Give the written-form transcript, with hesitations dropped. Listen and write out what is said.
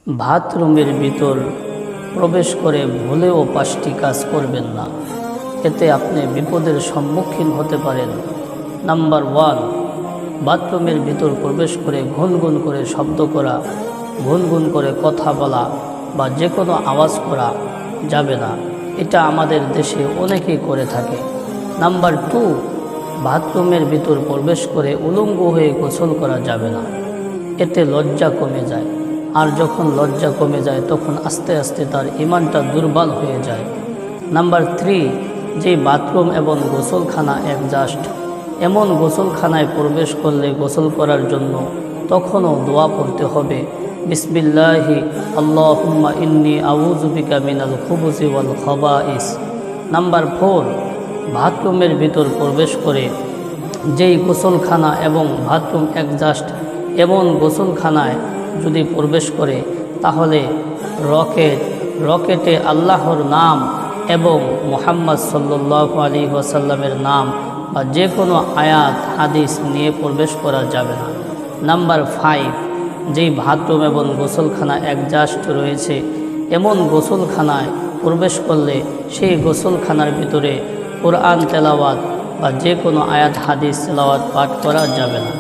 বাথরুমের ভিতর প্রবেশ করে ভুলেও 5টি কাজ করবেন না, এতে আপনি বিপদের সম্মুখীন হতে পারেন। নাম্বার 1, বাথরুমের ভিতর প্রবেশ করে গুনগুন করে শব্দ করা, গুনগুন করে কথা বলা বা যে কোনো আওয়াজ করা যাবে না। এটা আমাদের দেশে অনেকেই করে থাকে। নাম্বার 2, বাথরুমের ভিতর প্রবেশ করে উলঙ্গ হয়ে গোসল করা যাবে না, এতে লজ্জা কমে যায়। আর যখন লজ্জা কমে যায় তখন আস্তে আস্তে তার ঈমানটা দুর্বল হয়ে যায়। নাম্বার 3, যে বাথরুম এবং গোসলখানা একজাস্ট, এমন গোসলখানায় প্রবেশ করলে গোসল করার জন্য তখনও দোয়া পড়তে হবে, বিসমিল্লাহি আল্লাহুম্মা ইন্নী আউযু বিকা মিনাল খুবুসি ওয়াল খাবাইস। নাম্বার 4, বাথরুমের ভিতর প্রবেশ করে যেই গোসলখানা এবং বাথরুম একজাস্ট এমন গোসলখানায় যদি প্রবেশ করে তাহলে রকেটে আল্লাহর নাম এবং মুহাম্মদ সাল্লাল্লাহু আলাইহি ওয়াসাল্লামের নাম বা যে কোনো আয়াত হাদিস নিয়ে প্রবেশ করা যাবে না। নাম্বার 5, যেই বাথরুম এবং গোসলখানা একজাস্ট রয়েছে এমন গোসলখানায় প্রবেশ করলে সেই গোসলখানার ভিতরে কোরআন তেলাওয়াত বা যে কোনো আয়াত হাদিস তেলাওয়াত পাঠ করা যাবে না।